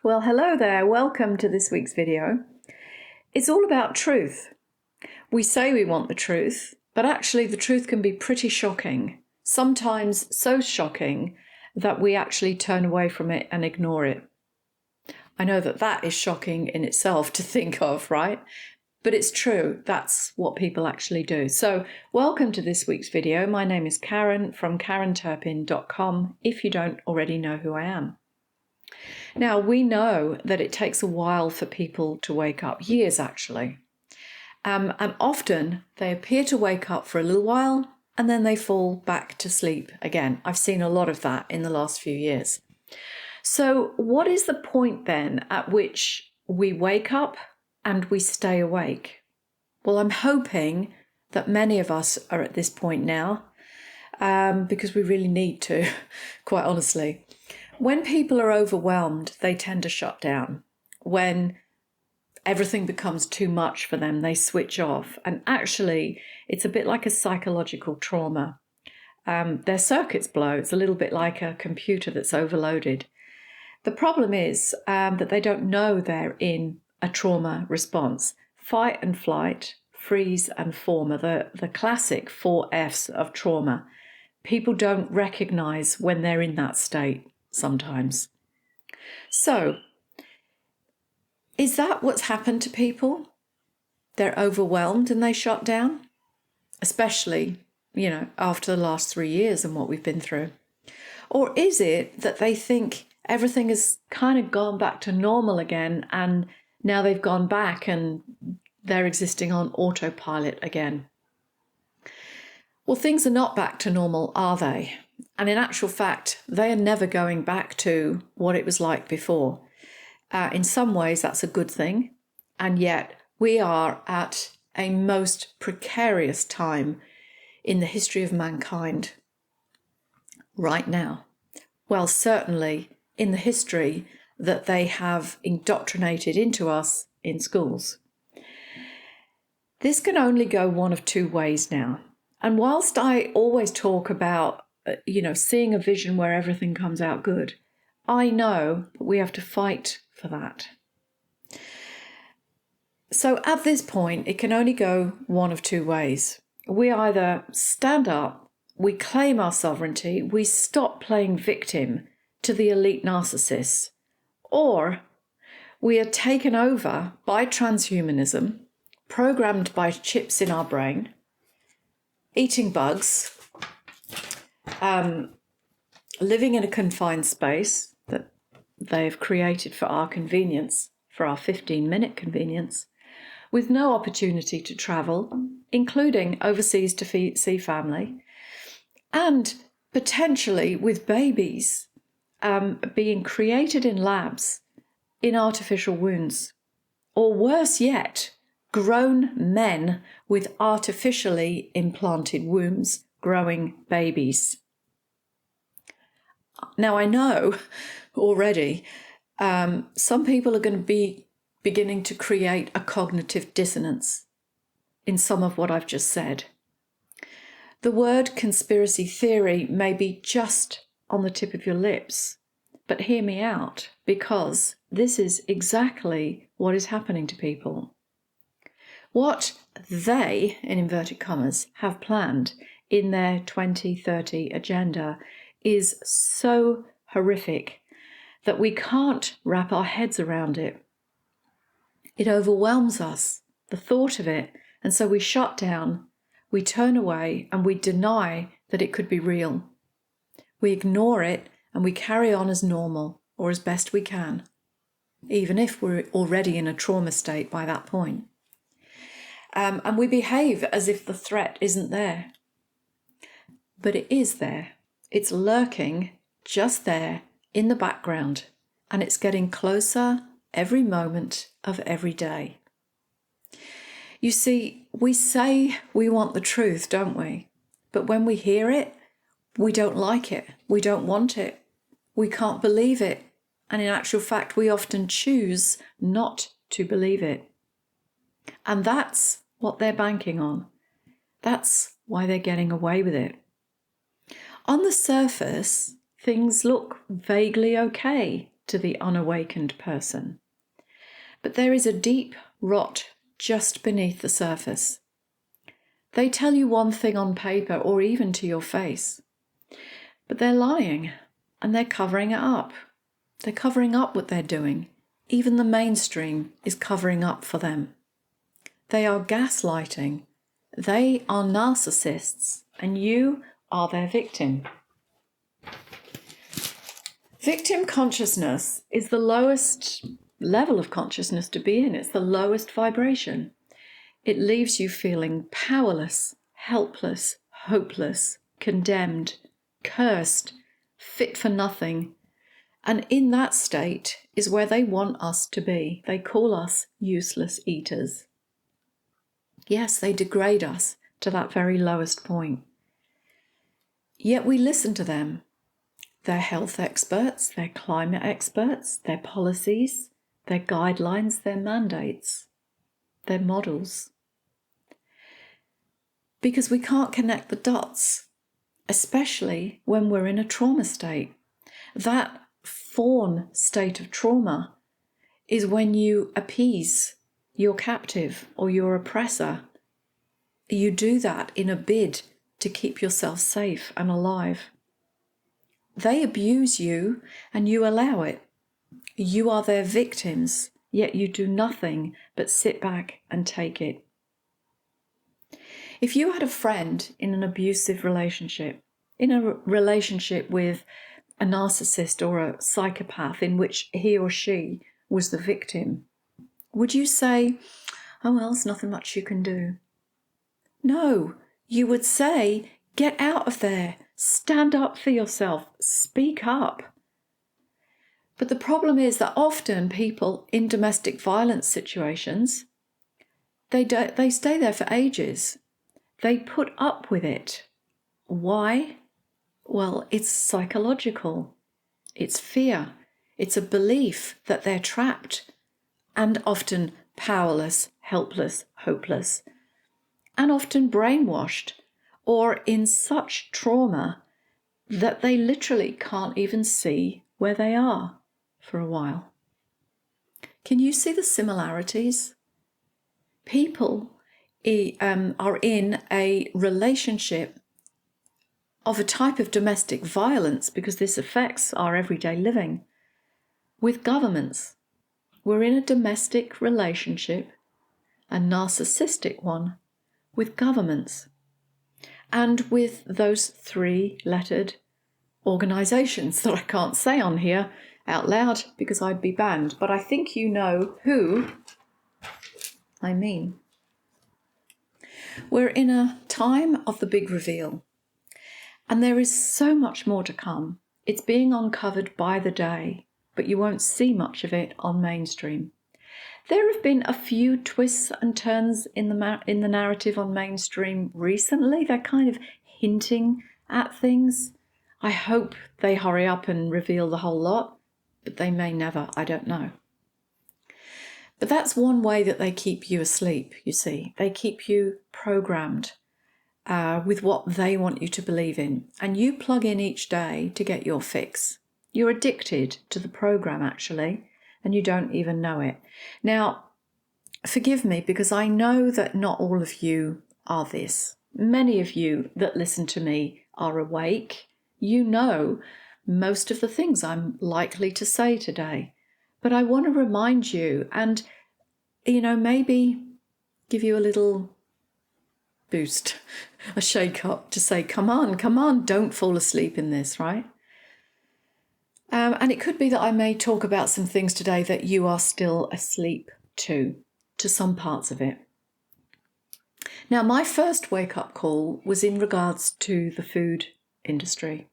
Well, hello there. Welcome to this week's video. It's all about truth. We say we want the truth, but actually the truth can be pretty shocking. Sometimes so shocking that we actually turn away from it and ignore it. I know that that is shocking in itself to think of, right? But it's true. That's what people actually do. So welcome to this week's video. My name is Karen from karenturpin.com, if you don't already know who I am. Now, we know that it takes a while for people to wake up, years actually. And often they appear to wake up for a little while and then they fall back to sleep again. I've seen a lot of that in the last few years. So what is the point then at which we wake up and we stay awake? Well, I'm hoping that many of us are at this point now, because we really need to, quite honestly. When people are overwhelmed, they tend to shut down. When everything becomes too much for them, they switch off. And actually, it's a bit like a psychological trauma. Their circuits blow. It's a little bit like a computer that's overloaded. The problem is that they don't know they're in a trauma response. Fight and flight, freeze and fawn are the classic 4 Fs of trauma. People don't recognize when they're in that state sometimes. So, is that what's happened to people? They're overwhelmed and they shut down? Especially, after the last 3 years and what we've been through. Or is it that they think everything has kind of gone back to normal again and now they've gone back and they're existing on autopilot again? Well, things are not back to normal, are they? And in actual fact, they are never going back to what it was like before. In some ways, that's a good thing. And yet we are at a most precarious time in the history of mankind right now. Well, certainly in the history that they have indoctrinated into us in schools. This can only go one of two ways now. And whilst I always talk about, seeing a vision where everything comes out good, I know that we have to fight for that. So at this point, it can only go one of two ways. We either stand up, we claim our sovereignty, we stop playing victim to the elite narcissists, or we are taken over by transhumanism, programmed by chips in our brain, eating bugs, living in a confined space that they've created for our convenience, for our 15-minute convenience, with no opportunity to travel, including overseas to see family, and potentially with babies being created in labs in artificial wombs, or worse yet, grown men with artificially implanted wombs growing babies. Now, I know already some people are going to be beginning to create a cognitive dissonance in some of what I've just said. The word conspiracy theory may be just on the tip of your lips, but hear me out, because this is exactly what is happening to people. What they, in inverted commas, have planned in their 2030 agenda is so horrific that we can't wrap our heads around it. It overwhelms us, the thought of it, and so we shut down, we turn away, and we deny that it could be real. We ignore it and we carry on as normal, or as best we can, even if we're already in a trauma state by that point. And we behave as if the threat isn't there. But it is there. It's lurking just there in the background, and it's getting closer every moment of every day. You see, we say we want the truth, don't we? But when we hear it, we don't like it. We don't want it. We can't believe it. And in actual fact, we often choose not to believe it. And that's what they're banking on. That's why they're getting away with it. On the surface, things look vaguely okay, to the unawakened person. But there is a deep rot just beneath the surface. They tell you one thing on paper or even to your face, but they're lying and they're covering it up. They're covering up what they're doing. Even the mainstream is covering up for them. They are gaslighting. They are narcissists, and you are their victim. Victim consciousness is the lowest level of consciousness to be in. It's the lowest vibration. It leaves you feeling powerless, helpless, hopeless, condemned, cursed, fit for nothing. And in that state is where they want us to be. They call us useless eaters. Yes, they degrade us to that very lowest point. Yet we listen to them. Their health experts, their climate experts, their policies, their guidelines, their mandates, their models. Because we can't connect the dots, especially when we're in a trauma state. That fawn state of trauma is when you appease your captive or your oppressor. You do that in a bid to keep yourself safe and alive. They abuse you and you allow it. You are their victims, yet you do nothing but sit back and take it. If you had a friend in an abusive relationship, in a relationship with a narcissist or a psychopath in which he or she was the victim, would you say, oh, well, there's nothing much you can do? No, you would say, get out of there, stand up for yourself, speak up. But the problem is that often people in domestic violence situations, they stay there for ages. They put up with it. Why? Well, it's psychological. It's fear. It's a belief that they're trapped and often powerless, helpless, hopeless, and often brainwashed or in such trauma that they literally can't even see where they are for a while. Can you see the similarities? People are in a relationship of a type of domestic violence, because this affects our everyday living, with governments. We're in a domestic relationship, a narcissistic one, with governments and with those three-lettered organisations that I can't say on here out loud because I'd be banned, but I think you know who I mean. We're in a time of the big reveal, and there is so much more to come. It's being uncovered by the day, but you won't see much of it on mainstream. There have been a few twists and turns in the narrative on mainstream recently. They're kind of hinting at things. I hope they hurry up and reveal the whole lot, but they may never, I don't know. But that's one way that they keep you asleep, you see. They keep you programmed with what they want you to believe in. And you plug in each day to get your fix. You're addicted to the program, actually, and you don't even know it. Now, forgive me, because I know that not all of you are this. Many of you that listen to me are awake. You know most of the things I'm likely to say today. But I want to remind you and, maybe give you a little boost, a shake up to say, come on, don't fall asleep in this, right? And it could be that I may talk about some things today that you are still asleep to some parts of it. Now, my first wake-up call was in regards to the food industry.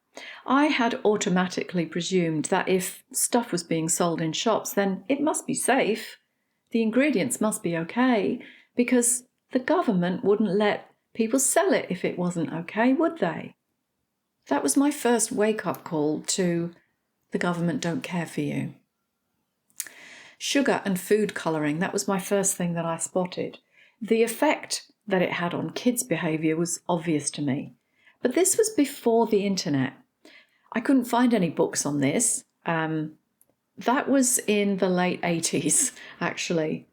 I had automatically presumed that if stuff was being sold in shops, then it must be safe. The ingredients must be okay, because the government wouldn't let people sell it if it wasn't okay, would they? That was my first wake-up call to the government don't care for you. Sugar and food colouring, that was my first thing that I spotted. The effect that it had on kids' behaviour was obvious to me. But this was before the internet. I couldn't find any books on this. That was in the late 80s, actually.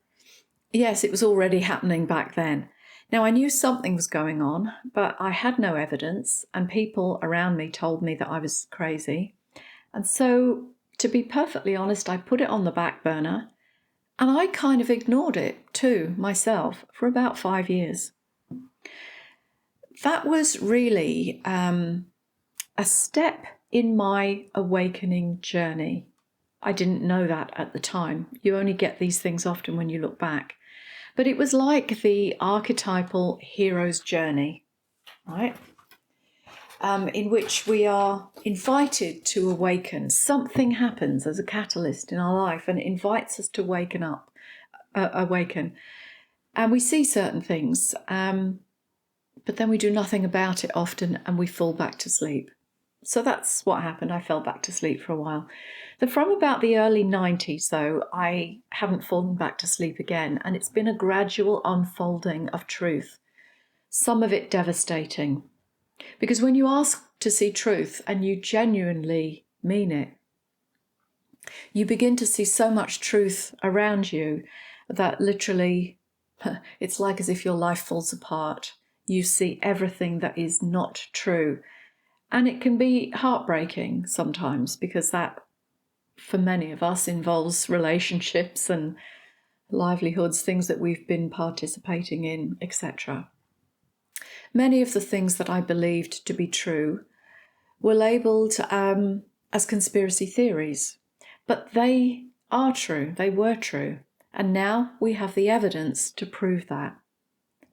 Yes, it was already happening back then. Now, I knew something was going on, but I had no evidence, and people around me told me that I was crazy. And so, to be perfectly honest, I put it on the back burner, and I kind of ignored it too, myself, for about 5 years. That was really a step in my awakening journey. I didn't know that at the time. You only get these things often when you look back. But it was like the archetypal hero's journey, right? In which we are invited to awaken. Something happens as a catalyst in our life and it invites us to awaken. And we see certain things, but then we do nothing about it often and we fall back to sleep. So that's what happened. I fell back to sleep for a while. From about the early 90s, though, I haven't fallen back to sleep again, and it's been a gradual unfolding of truth, some of it devastating. Because when you ask to see truth and you genuinely mean it, you begin to see so much truth around you that literally it's like as if your life falls apart. You see everything that is not true. And it can be heartbreaking sometimes because that, for many of us, involves relationships and livelihoods, things that we've been participating in, etc. Many of the things that I believed to be true were labelled as conspiracy theories, but they are true, they were true, and now we have the evidence to prove that.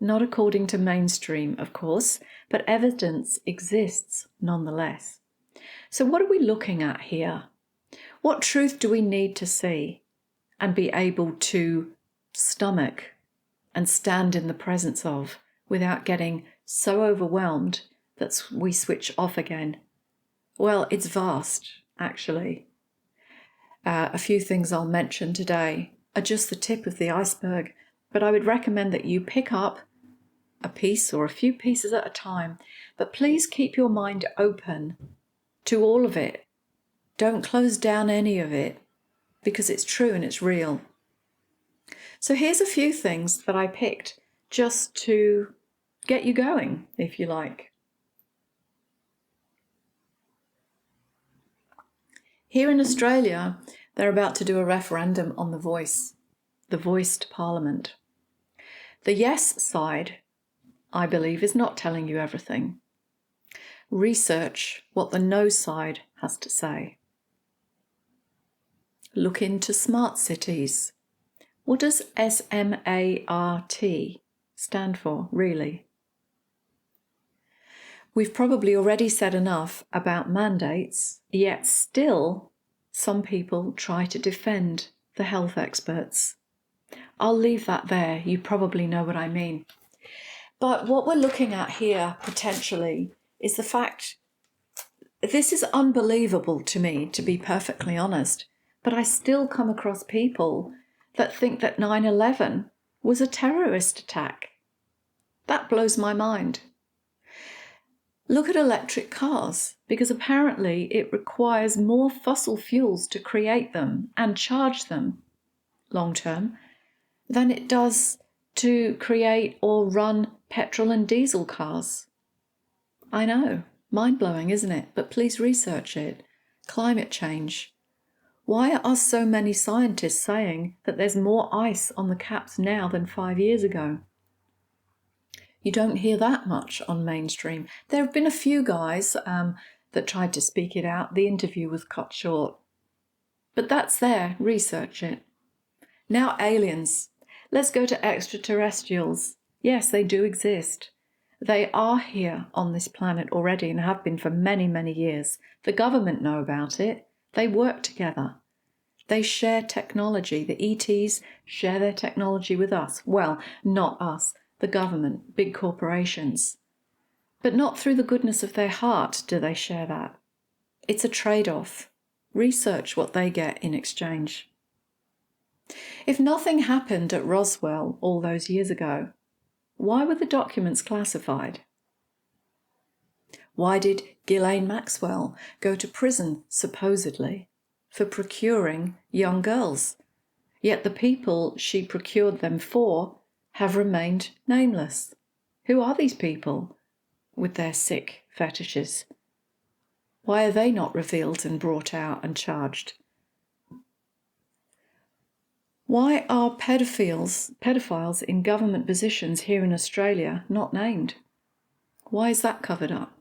Not according to mainstream, of course, but evidence exists nonetheless. So what are we looking at here? What truth do we need to see and be able to stomach and stand in the presence of without getting so overwhelmed that we switch off again? Well, it's vast, actually. A few things I'll mention today are just the tip of the iceberg, but I would recommend that you pick up a piece or a few pieces at a time, but please keep your mind open to all of it. Don't close down any of it because it's true and it's real. So here's a few things that I picked just to get you going, if you like. Here in Australia, they're about to do a referendum on the voiced parliament. The yes side, I believe, is not telling you everything. Research what the no side has to say. Look into smart cities. What does SMART stand for, really? We've probably already said enough about mandates, yet still some people try to defend the health experts. I'll leave that there. You probably know what I mean. But what we're looking at here, potentially, is the fact this is unbelievable to me, to be perfectly honest, but I still come across people that think that 9/11 was a terrorist attack. That blows my mind. Look at electric cars, because apparently it requires more fossil fuels to create them and charge them long term than it does to create or run petrol and diesel cars. I know, mind-blowing, isn't it? But please research it. Climate change. Why are so many scientists saying that there's more ice on the caps now than 5 years ago? You don't hear that much on mainstream. There have been a few guys that tried to speak it out. The interview was cut short. But that's there. Research it. Now aliens. Let's go to extraterrestrials. Yes, they do exist. They are here on this planet already and have been for many, many years. The government know about it. They work together. They share technology. The ETs share their technology with us. Well, not us, the government, big corporations. But not through the goodness of their heart do they share that. It's a trade-off. Research what they get in exchange. If nothing happened at Roswell all those years ago, why were the documents classified? Why did Ghislaine Maxwell go to prison, supposedly? for procuring young girls. Yet the people she procured them for have remained nameless. Who are these people with their sick fetishes? Why are they not revealed and brought out and charged? Why are pedophiles in government positions here in Australia not named? Why is that covered up?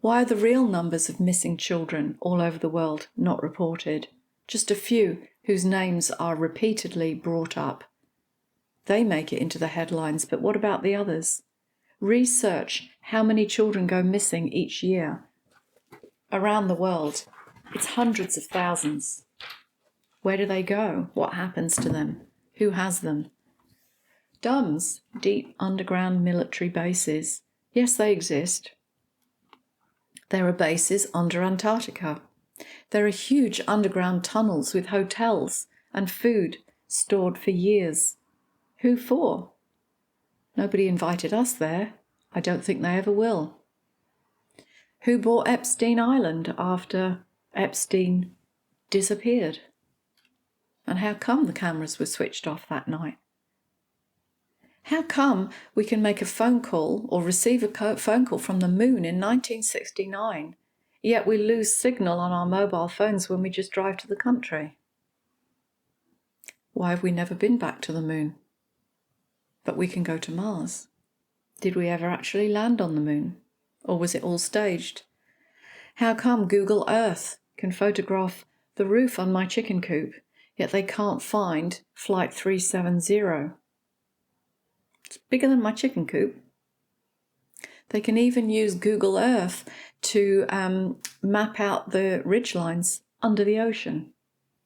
Why are the real numbers of missing children all over the world not reported? Just a few whose names are repeatedly brought up. They make it into the headlines, but what about the others? Research how many children go missing each year around the world. It's hundreds of thousands. Where do they go? What happens to them? Who has them? DUMBs, deep underground military bases. Yes, they exist. There are bases under Antarctica. There are huge underground tunnels with hotels and food stored for years. Who for? Nobody invited us there. I don't think they ever will. Who bought Epstein Island after Epstein disappeared? And how come the cameras were switched off that night? How come we can make a phone call or receive a phone call from the moon in 1969, yet we lose signal on our mobile phones when we just drive to the country? Why have we never been back to the moon? But we can go to Mars. Did we ever actually land on the moon? Or was it all staged? How come Google Earth can photograph the roof on my chicken coop, yet they can't find Flight 370? It's bigger than my chicken coop. They can even use Google Earth to map out the ridgelines under the ocean.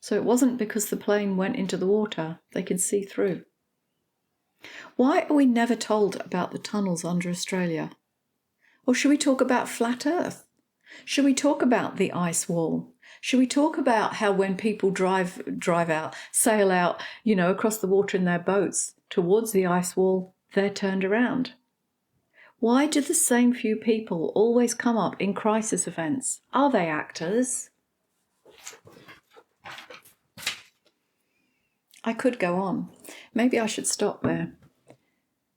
So it wasn't because the plane went into the water, they can see through. Why are we never told about the tunnels under Australia? Or should we talk about flat Earth? Should we talk about the ice wall? Should we talk about how when people sail out, across the water in their boats towards the ice wall, they're turned around? Why do the same few people always come up in crisis events? Are they actors? I could go on. Maybe I should stop there.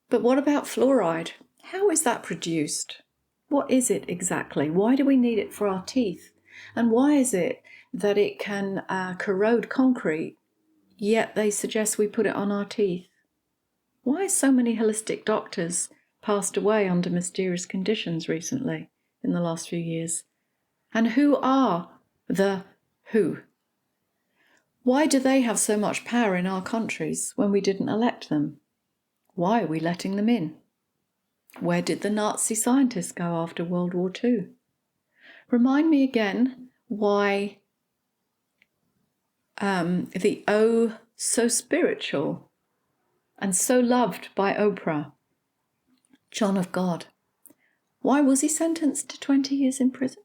But what about fluoride? How is that produced? What is it exactly? Why do we need it for our teeth? And why is it that it can corrode concrete, yet they suggest we put it on our teeth? Why so many holistic doctors passed away under mysterious conditions recently in the last few years? And who are the who? Why do they have so much power in our countries when we didn't elect them? Why are we letting them in? Where did the Nazi scientists go after World War II? Remind me again why the oh so spiritual and so loved by Oprah, John of God, why was he sentenced to 20 years in prison?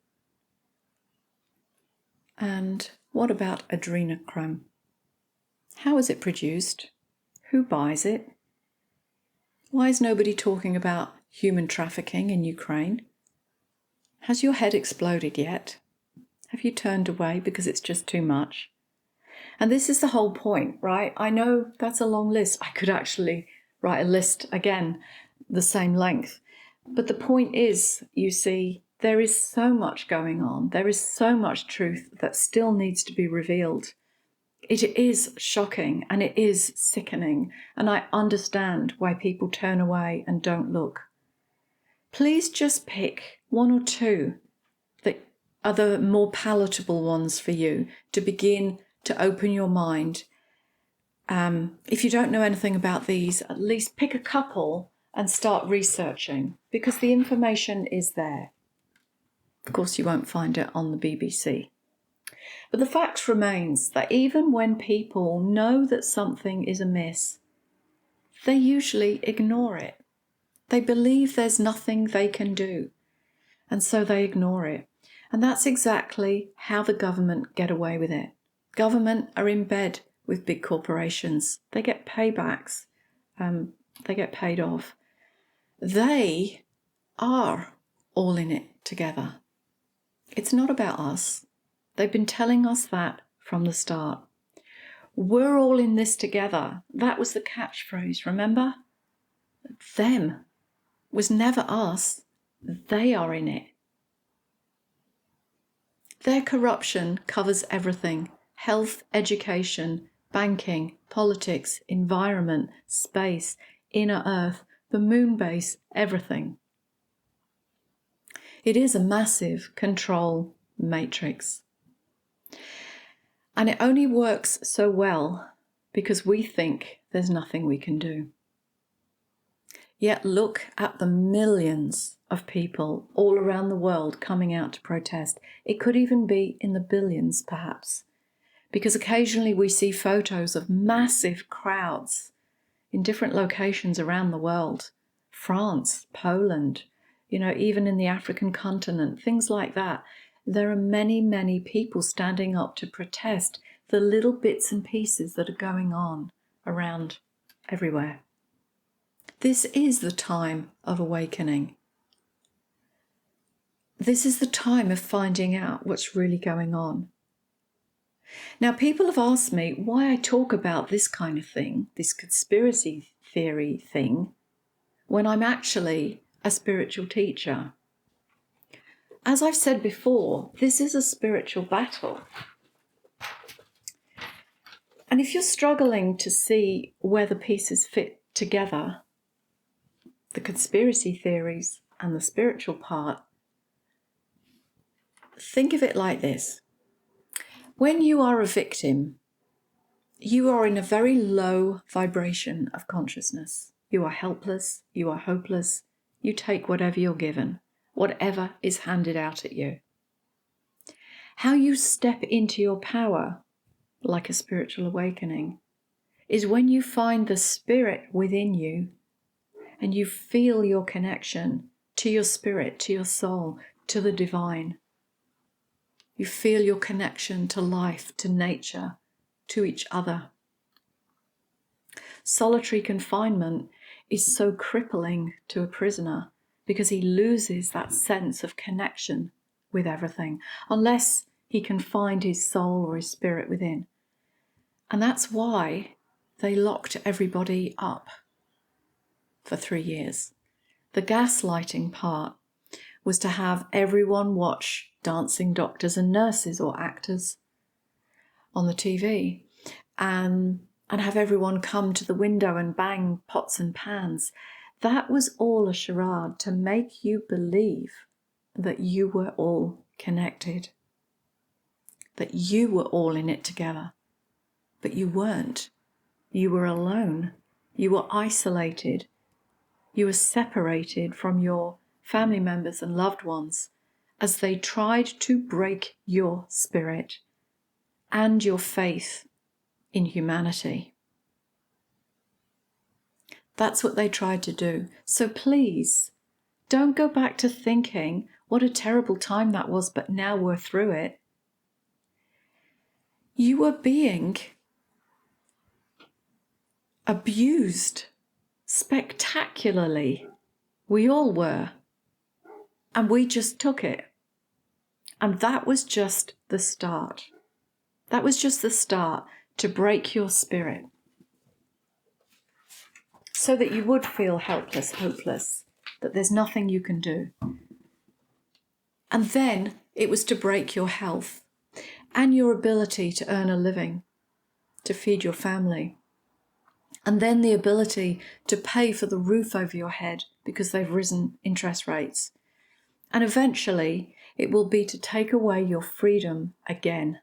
And what about adrenochrome? How is it produced? Who buys it? Why is nobody talking about human trafficking in Ukraine? Has your head exploded yet? Have you turned away because it's just too much? And this is the whole point, right? I know that's a long list. I could actually write a list again, the same length. But the point is, you see, there is so much going on. There is so much truth that still needs to be revealed. It is shocking and it is sickening, and I understand why people turn away and don't look. Please just pick one or two that are the more palatable ones for you to begin to open your mind. If you don't know anything about these, at least pick a couple and start researching, because the information is there. Of course, you won't find it on the BBC. But the fact remains that even when people know that something is amiss, they usually ignore it. They believe there's nothing they can do, and so they ignore it. And that's exactly how the government get away with it. Government are in bed with big corporations. They get paybacks. They get paid off. They are all in it together. It's not about us. They've been telling us that from the start. We're all in this together. That was the catchphrase, remember? Them was never us. They are in it. Their corruption covers everything: health, education, banking, politics, environment, space, inner earth, the moon base, everything. It is a massive control matrix. And it only works so well because we think there's nothing we can do. Yet look at the millions of people all around the world coming out to protest. It could even be in the billions, perhaps, because occasionally we see photos of massive crowds in different locations around the world. France, Poland, even in the African continent, things like that. There are many, many people standing up to protest the little bits and pieces that are going on around everywhere. This is the time of awakening. This is the time of finding out what's really going on. Now, people have asked me why I talk about this kind of thing, this conspiracy theory thing, when I'm actually a spiritual teacher. As I've said before, this is a spiritual battle. And if you're struggling to see where the pieces fit together, the conspiracy theories and the spiritual part, think of it like this. When you are a victim, you are in a very low vibration of consciousness. You are helpless, you are hopeless, you take whatever you're given, whatever is handed out at you. How you step into your power, like a spiritual awakening, is when you find the spirit within you and you feel your connection to your spirit, to your soul, to the divine. You feel your connection to life, to nature, to each other. Solitary confinement is so crippling to a prisoner because he loses that sense of connection with everything unless he can find his soul or his spirit within. And that's why they locked everybody up for 3 years. The gaslighting part was to have everyone watch dancing doctors and nurses or actors on the TV and have everyone come to the window and bang pots and pans. That was all a charade to make you believe that you were all connected, that you were all in it together. But you weren't. You were alone. You were isolated. You were separated from your family members and loved ones as they tried to break your spirit and your faith in humanity. That's what they tried to do. So please, don't go back to thinking, what a terrible time that was, but now we're through it. You were being abused spectacularly. We all were. And we just took it. And that was just the start. That was just the start to break your spirit so that you would feel helpless, hopeless, that there's nothing you can do. And then it was to break your health and your ability to earn a living, to feed your family. And then the ability to pay for the roof over your head because they've risen interest rates. And eventually it will be to take away your freedom again.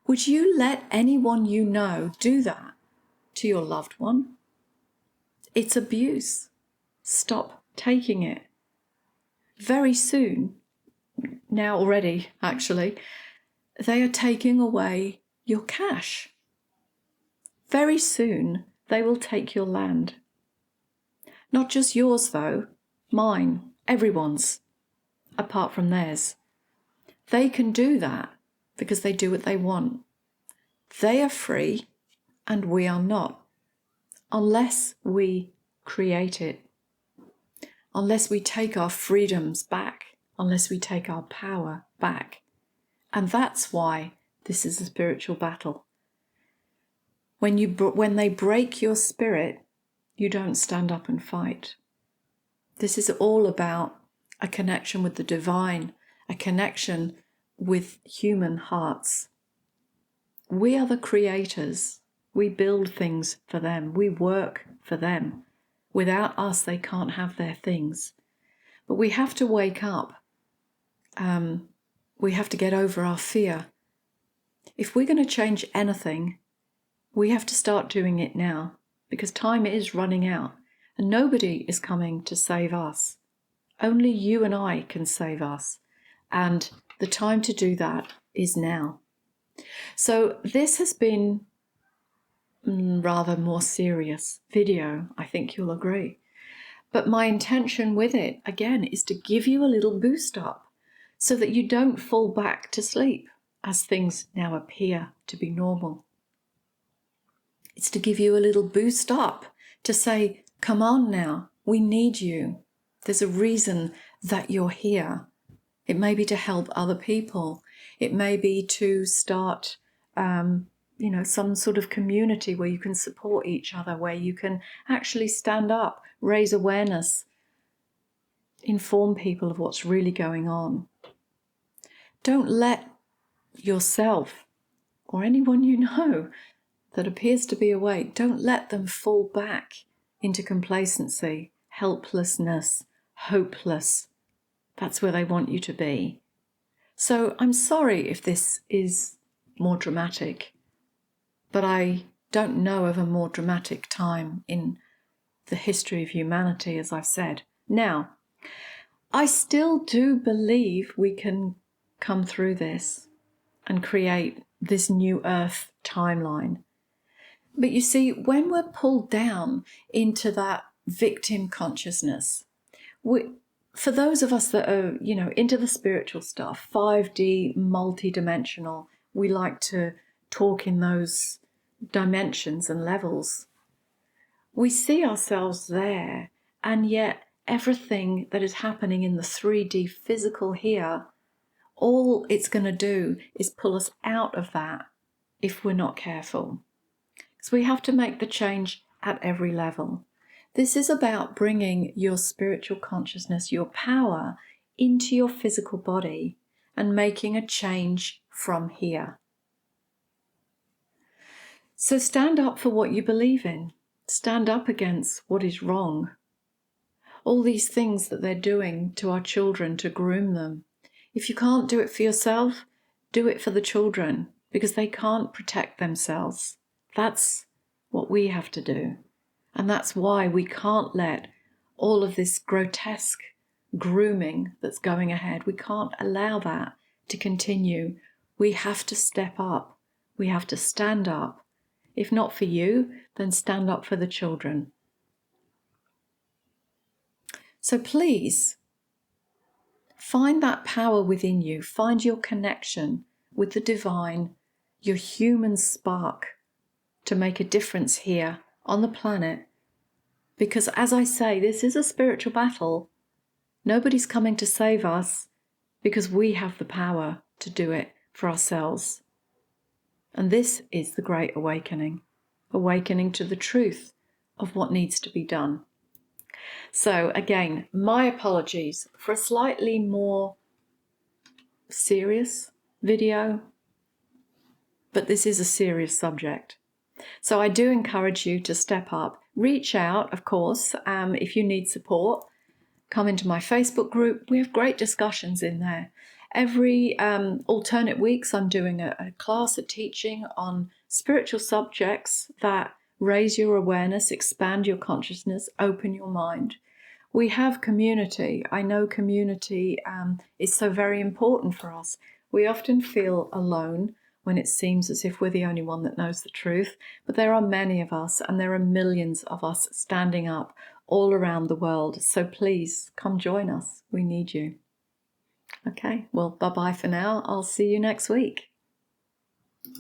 Would you let anyone you know do that to your loved one? It's abuse. Stop taking it. Very soon, now already actually, they are taking away your cash. Very soon they will take your land. Not just yours though, mine, everyone's, apart from theirs. They can do that because they do what they want. They are free and we are not, unless we create it, unless we take our freedoms back, unless we take our power back And that's why this is a spiritual battle. When they break your spirit, you don't stand up and fight. This is all about a connection with the divine, a connection with human hearts. We are the creators. We build things for them. We work for them. Without us, they can't have their things. But we have to wake up. We have to get over our fear. If we're going to change anything, we have to start doing it now, because time is running out and nobody is coming to save us. Only you and I can save us. And the time to do that is now. So this has been rather more serious video, I think you'll agree. But my intention with it, again, is to give you a little boost up so that you don't fall back to sleep as things now appear to be normal. It's to give you a little boost up to say, come on now, we need you. There's a reason that you're here. It may be to help other people. It may be to start, some sort of community where you can support each other, where you can actually stand up, raise awareness, inform people of what's really going on. Don't let yourself or anyone you know that appears to be awake, don't let them fall back into complacency, helplessness, hopeless. That's where they want you to be. So I'm sorry if this is more dramatic, but I don't know of a more dramatic time in the history of humanity, as I've said. Now, I still do believe we can come through this and create this new Earth timeline. But you see, when we're pulled down into that victim consciousness, for those of us that are, into the spiritual stuff, 5D, multi-dimensional, we like to talk in those dimensions and levels. We see ourselves there, and yet everything that is happening in the 3D physical here, all it's going to do is pull us out of that if we're not careful. So we have to make the change at every level. This is about bringing your spiritual consciousness, your power, into your physical body and making a change from here. So stand up for what you believe in. Stand up against what is wrong. All these things that they're doing to our children to groom them. If you can't do it for yourself, do it for the children, because they can't protect themselves. That's what we have to do. And that's why we can't let all of this grotesque grooming that's going ahead, we can't allow that to continue. We have to step up. We have to stand up. If not for you, then stand up for the children. So please, find that power within you. Find your connection with the divine, your human spark, to make a difference here on the planet. Because as I say, this is a spiritual battle. Nobody's coming to save us because we have the power to do it for ourselves. And this is the Great Awakening, awakening to the truth of what needs to be done. So again, my apologies for a slightly more serious video, but this is a serious subject. So I do encourage you to step up, reach out, of course, if you need support. Come into my Facebook group. We have great discussions in there. Every alternate weeks, I'm doing a class, a teaching on spiritual subjects that raise your awareness, expand your consciousness, open your mind. We have community. I know community is so very important for us. We often feel alone when it seems as if we're the only one that knows the truth, but there are many of us, and there are millions of us standing up all around the world. So please come join us. We need you. Okay, well, bye-bye for now. I'll see you next week.